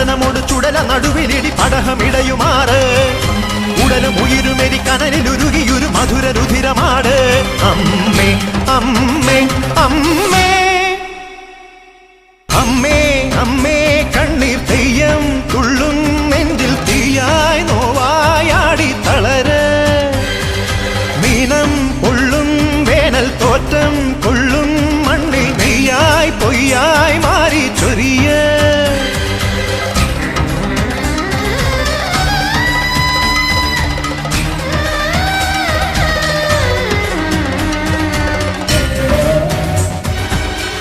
നടനമോട് ചുടല നടുവിലിടി പടഹമിടയുമാറ് ഉടലും ഉയിരുമെരി കനലിലുരുകിയൊരു മധുര രുധിരമാട് അമ്മേ അമ്മേ അമ്മേ